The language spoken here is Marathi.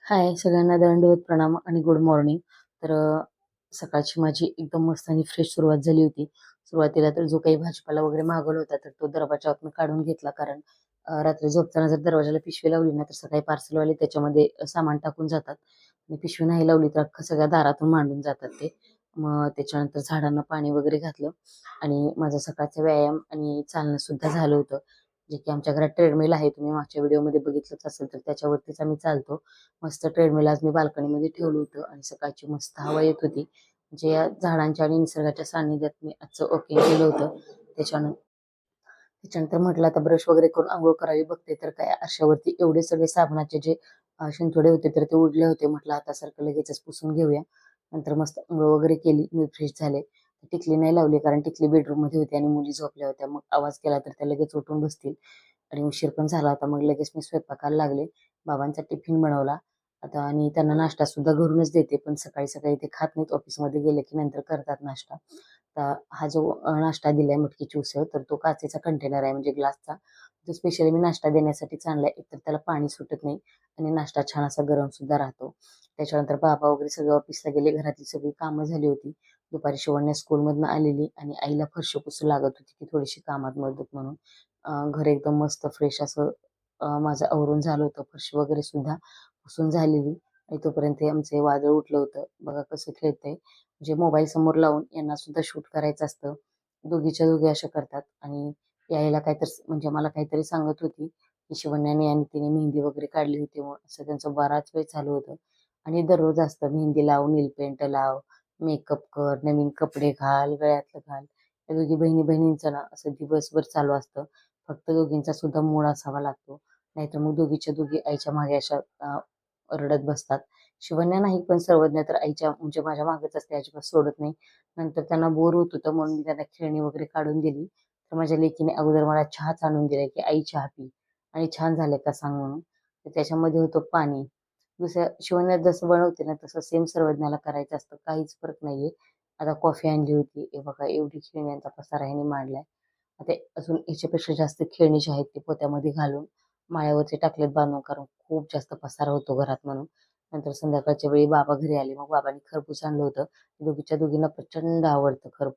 हाय सगळ्यांना दंडवत प्रणाम आणि गुड मॉर्निंग. तर सकाळची माझी एकदम मस्त आणि फ्रेश सुरुवात झाली होती. सुरुवातीला तर जो काही भाजीपाला वगैरे मागवला होता तर तो दरवाजातून काढून घेतला, कारण रात्री झोपताना जर दरवाजाला पिशवी लावली ना तर सकाळी पार्सलवाले त्याच्यामध्ये सामान टाकून जातात आणि पिशवी नाही लावली तर अख्खं सगळ्या दारातून मांडून जातात ते. मग त्याच्यानंतर झाडांना पाणी वगैरे घातलं आणि माझा सकाळचा व्यायाम आणि चालणं सुद्धा झालं होतं. जे की आमच्या घरात ट्रेडमिल आहे, तुम्ही मागच्या व्हिडिओमध्ये बघितलंच असेल तर त्याच्यावरतीच आम्ही चालतो. मस्त ट्रेडमिल आज मी बाल्कनीमध्ये ठेवलं होतं आणि सकाळची मस्त हवा येत होती. म्हणजे या झाडांच्या आणि निसर्गाच्या सानिध्यात मी आजचं वॉकिंग केलं होतं. त्याच्यानंतर त्याच्यानंतर म्हटलं आता ब्रश वगैरे करून अंघोळ करावी, बघते तर काय आरशावरती एवढे सगळे साबणाचे जे शिंतोडे होते तर ते उडले होते. म्हटलं आता सारखं लगेचच पुसून घेऊया. नंतर मस्त अंघोळ वगैरे केली, मी फ्रेश झाले. टिकली नाही लावली कारण टिकली बेडरूम मध्ये होती आणि मुली झोपल्या होत्या, मग आवाज केला तर त्या लगेच उठून बसतील आणि उशीर पण झाला होता. मग लगेच मी स्वयंपाकाला लागले. बाबांचा टिफिन बनवला आता आणि त्यांना नाश्ता सुद्धा घरूनच देते, पण सकाळी सकाळी ते खात नाहीत, ऑफिसमध्ये गेले की नंतर करतात नाश्ता. आता हा जो नाश्ता दिलाय मटकीची उसळ, तर तो काचेचा कंटेनर आहे म्हणजे ग्लासचा. तो स्पेशली मी नाश्ता देण्यासाठीच आणलाय, एकतर त्याला पाणी सुटत नाही आणि नाश्ता छान असा गरम सुद्धा राहतो. त्याच्यानंतर बाबा वगैरे सगळे ऑफिसला गेले, घरातली सगळी कामं झाली होती. दुपारी शिवण्या स्कूलमधनं आलेली आणि आईला फरशी पुसू लागत होती की थोडीशी कामात मदत म्हणून. घर एकदम मस्त फ्रेश असं माझं आवरून झालं होतं, फरशी वगैरे सुद्धा पुसून झालेली. आणि तोपर्यंत हे आमचे वादळ उठलं होतं, बघा कसं खेळतंय. म्हणजे मोबाईल समोर लावून यांना सुद्धा शूट करायचं असतं. दोघीच्या दोघी अशा करतात आणि यायला काहीतरी म्हणजे मला काहीतरी सांगत होती की शिवण्याने आणि तिने मेहंदी वगैरे काढली होती, मग असं त्यांचं बराच वेळ चालू होतं. आणि दररोज असतं मेहंदी लाव, नील पेंट लाव, मेकअप कर, नवीन कपडे घाल, गळ्यातलं घाल. त्या दोघी बहिणी बहिणींचं ना असं दिवसभर चालू असतं. फक्त दोघींचा सुद्धा मूड असावा लागतो, नाहीतर मग दोघीच्या दोघी आईच्या मागे अशा रडत बसतात. शिवण्या नाही पण सर्वज्ञ तर आईच्या म्हणजे माझ्या मागच असते, अजिबात सोडत नाही. नंतर त्यांना बोर होत होतं म्हणून मी त्यांना खेळणी वगैरे काढून दिली. तर माझ्या लेकीने अगोदर मला चहाच आणून दिलाय की आई चहा पी आणि छान झालंय का सांग म्हणून. तर त्याच्यामध्ये होतं पाणी. दुसऱ्या शिवण्यात जसं बनवते ना तसं सेम सर्वज्ञाला करायचं असतं, काहीच फरक नाहीये. आता कॉफी आणली होती, हे बघा एवढी खेळण्यांचा पसारा ह्याने मांडलाय. आता अजून ह्याच्यापेक्षा जास्त खेळणी जी आहेत ती पोत्यामध्ये घालून माळ्यावरती टाकलेत बांधून, कारण खूप जास्त पसारा होतो घरात म्हणून. नंतर संध्याकाळच्या वेळी बाबा घरी आले, मग बाबांनी खरबूज आणलं होतं. दोघीच्या दोघींना प्रचंड आवडतं खरबूज.